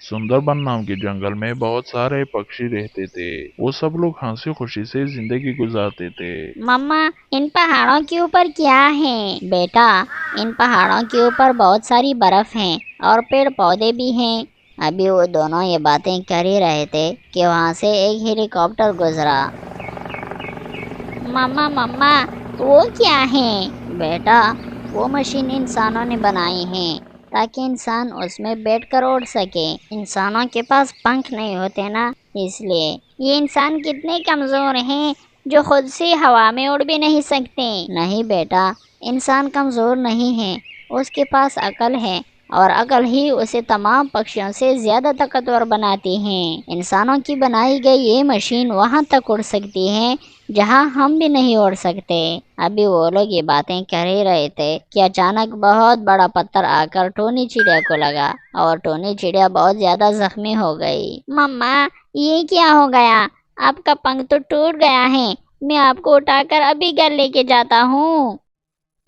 सुंदरबन नाम के जंगल में बहुत सारे पक्षी रहते थे। वो सब लोग हंसी खुशी से जिंदगी गुजारते थे। मम्मा, इन पहाड़ों के ऊपर क्या है? बेटा, इन पहाड़ों के ऊपर बहुत सारी बर्फ है और पेड़ पौधे भी हैं। अभी वो दोनों ये बातें कर ही रहे थे कि वहाँ से एक हेलीकॉप्टर गुजरा। मम्मा मम्मा, वो क्या है? बेटा, वो मशीन इंसानों ने बनाई है ताकि इंसान उसमें बैठकर उड़ सके। इंसानों के पास पंख नहीं होते ना, इसलिए। ये इंसान कितने कमजोर हैं जो खुद से हवा में उड़ भी नहीं सकते। नहीं बेटा, इंसान कमजोर नहीं है, उसके पास अकल है और अकल ही उसे तमाम पक्षियों से ज्यादा ताकतवर बनाती है। इंसानों की बनाई गई ये मशीन वहां तक उड़ सकती है जहां हम भी नहीं उड़ सकते। अभी वो लोग ये बातें कर ही रहे थे कि अचानक बहुत बड़ा पत्थर आकर टोनी चिड़िया को लगा और टोनी चिड़िया बहुत ज्यादा जख्मी हो गई। मम्मा, ये क्या हो गया? आपका पंख तो टूट गया है। मैं आपको उठाकर अभी घर लेके जाता हूँ।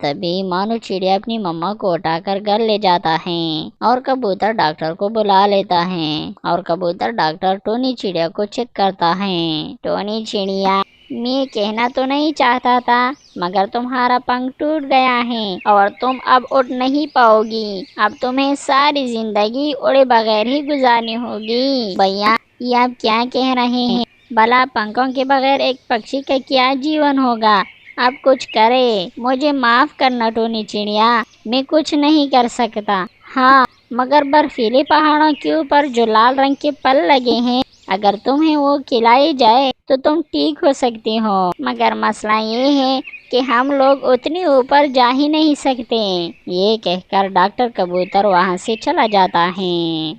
तभी मानो चिड़िया अपनी मम्मा को उठाकर घर ले जाता है और कबूतर डॉक्टर को बुला लेता है और कबूतर डॉक्टर टोनी चिड़िया को चेक करता है। टोनी चिड़िया, मैं कहना तो नहीं चाहता था, मगर तुम्हारा पंख टूट गया है और तुम अब उड़ नहीं पाओगी। अब तुम्हें सारी जिंदगी उड़े बगैर ही गुजारनी होगी। भैया, ये आप क्या कह रहे हैं? भला पंखों के बगैर एक पक्षी का क्या जीवन होगा? आप कुछ करे। मुझे माफ करना टोनी चिड़िया, मैं कुछ नहीं कर सकता। हाँ, मगर बर्फीले पहाड़ों के ऊपर जो लाल रंग के पल लगे हैं, अगर तुम्हें वो खिलाई जाए तो तुम ठीक हो सकती हो। मगर मसला ये है कि हम लोग उतनी ऊपर जा ही नहीं सकते। ये कहकर डॉक्टर कबूतर वहाँ से चला जाता है।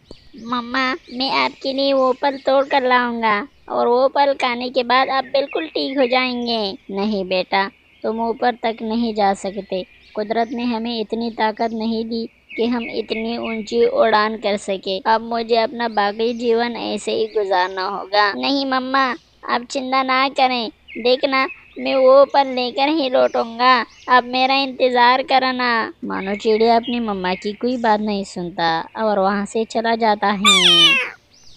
मम्मा, मैं आपके लिए वो पल तोड़ कर लाऊंगा और वो पल खाने के बाद आप बिल्कुल ठीक हो जाएंगे। नहीं बेटा, तुम ऊपर तक नहीं जा सकते। कुदरत ने हमें इतनी ताकत नहीं दी कि हम इतनी ऊंची उड़ान कर सके। अब मुझे अपना बाकी जीवन ऐसे ही गुजारना होगा। नहीं मम्मा, आप चिंता ना करें। देखना, मैं वो पल लेकर ही लौटूंगा। अब मेरा इंतजार करना। मानो चिड़िया अपनी मम्मा की कोई बात नहीं सुनता और वहाँ से चला जाता है।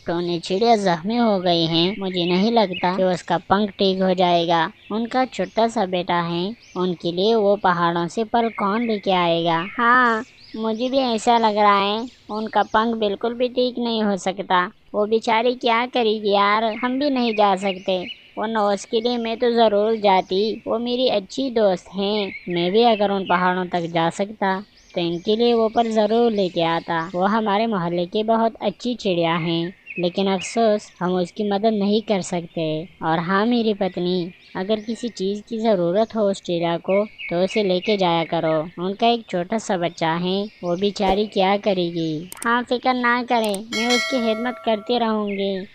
टोनी चिड़िया जख्मी हो गई है, मुझे नहीं लगता कि उसका पंख ठीक हो जाएगा। उनका छोटा सा बेटा है, उनके लिए वो पहाड़ों से पल कौन लेके आएगा? हाँ, मुझे भी ऐसा लग रहा है। उनका पंख बिल्कुल भी ठीक नहीं हो सकता। वो बेचारी क्या करेगी यार, हम भी नहीं जा सकते। वरना उसके लिए मैं तो जरूर जाती, वो मेरी अच्छी दोस्त हैं। मैं भी अगर उन पहाड़ों तक जा सकता तो इनके लिए वो पल जरूर लेके आता। वो हमारे मोहल्ले की बहुत अच्छी चिड़िया हैं, लेकिन अफसोस हम उसकी मदद नहीं कर सकते। और हाँ मेरी पत्नी, अगर किसी चीज़ की ज़रूरत हो उस चिड़िया को तो उसे लेके जाया करो। उनका एक छोटा सा बच्चा है, वो बेचारी क्या करेगी। हाँ, फिक्र ना करें, मैं उसकी खिदमत करती रहूँगी।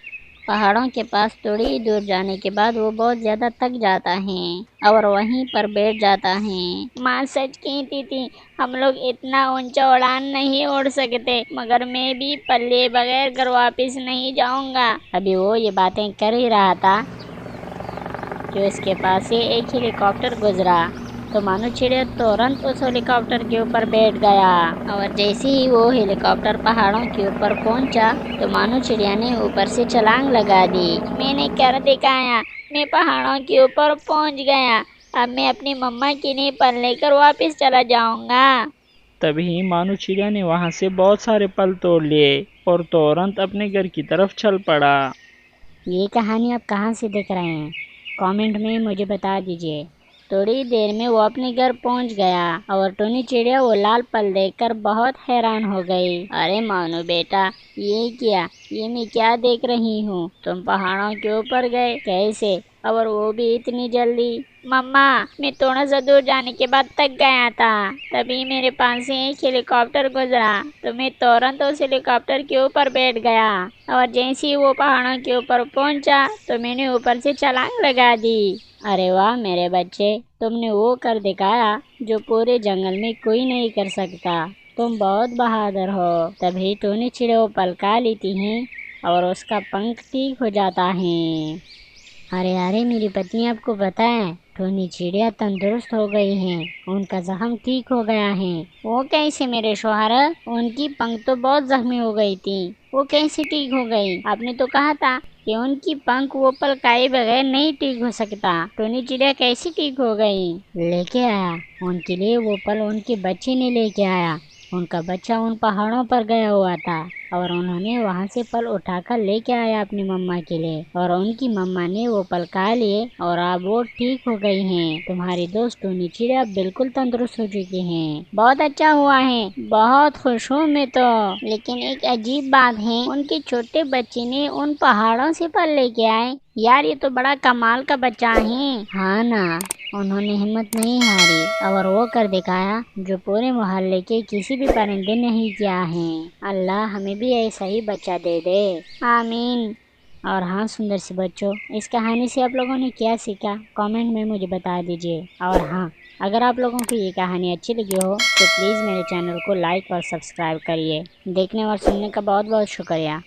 पहाड़ों के पास थोड़ी ही दूर जाने के बाद वो बहुत ज्यादा थक जाता है और वहीं पर बैठ जाता है। माँ सच कहती थी, हम लोग इतना ऊंचा उड़ान नहीं उड़ सकते, मगर मैं भी पल्ले बगैर घर वापस नहीं जाऊंगा। अभी वो ये बातें कर ही रहा था कि उसके पास से एक हेलीकॉप्टर गुजरा तो मानो चिड़िया तुरंत उस हेलीकॉप्टर के ऊपर बैठ गया और जैसे ही वो हेलीकॉप्टर पहाड़ों के ऊपर पहुंचा तो मानो चिड़िया ने ऊपर से छलांग लगा दी। मैंने कर दिखाया, मैं पहाड़ों के ऊपर पहुंच गया। अब मैं अपनी मम्मा के लिए पल लेकर वापस चला जाऊंगा। तभी मानो चिड़िया ने वहां से बहुत सारे पल तोड़ लिए और तुरंत अपने घर की तरफ चल पड़ा। ये कहानी आप कहाँ से देख रहे हैं? कमेंट में मुझे बता दीजिए। थोड़ी देर में वो अपने घर पहुंच गया और टोनी चिड़िया वो लाल पल देखकर बहुत हैरान हो गई। अरे मानो बेटा, ये क्या, ये मैं क्या देख रही हूँ? तुम पहाड़ों के ऊपर गए कैसे, और वो भी इतनी जल्दी? मम्मा, मैं थोड़ा सा दूर जाने के बाद थक गया था, तभी मेरे पास से एक हेलीकॉप्टर गुजरा तो मैं तुरंत उस हेलीकॉप्टर के ऊपर बैठ गया और जैसे ही वो पहाड़ों के ऊपर पहुंचा तो मैंने ऊपर से छलांग लगा दी। अरे वाह मेरे बच्चे, तुमने वो कर दिखाया जो पूरे जंगल में कोई नहीं कर सकता। तुम बहुत बहादुर हो। तभी टोनी चिड़िया वो पलका लेती हैं और उसका पंख ठीक हो जाता है। अरे अरे मेरी पत्नी, आपको पता है टोनी चिड़िया तंदुरुस्त हो गई हैं, उनका जख्म ठीक हो गया है। वो कैसे मेरे शौहर? उनकी पंख तो बहुत जख्मी हो गई थी, वो कैसे ठीक हो गई? आपने तो कहा था कि उनकी पंख वो पल खाए बगैर नहीं ठीक हो सकता। टोनी चिड़िया कैसे ठीक हो गई? लेके आया उनके लिए वो पल उनके बच्चे ने लेके आया। उनका बच्चा उन पहाड़ों पर गया हुआ था और उन्होंने वहाँ से पल उठाकर लेके आया अपनी मम्मा के लिए, और उनकी मम्मा ने वो पल खा लिए और अब वो ठीक हो गई हैं। तुम्हारी दोस्त टोनी चिड़िया बिल्कुल तंदुरुस्त हो चुकी हैं। बहुत अच्छा हुआ है, बहुत खुश हूँ मैं तो। लेकिन एक अजीब बात है, उनके छोटे बच्चे ने उन पहाड़ों से पल लेके आए। यार ये तो बड़ा कमाल का बच्चा है। हाँ ना, उन्होंने हिम्मत नहीं हारी और वो कर दिखाया जो पूरे मोहल्ले के किसी भी परिंदे ने नहीं किया है। अल्लाह हमें भी ऐसा ही बच्चा दे दे, आमीन। और हाँ सुंदर से बच्चों, इस कहानी से आप लोगों ने क्या सीखा कमेंट में मुझे बता दीजिए। और हाँ, अगर आप लोगों को ये कहानी अच्छी लगी हो तो प्लीज़ मेरे चैनल को लाइक और सब्सक्राइब करिए। देखने और सुनने का बहुत बहुत शुक्रिया।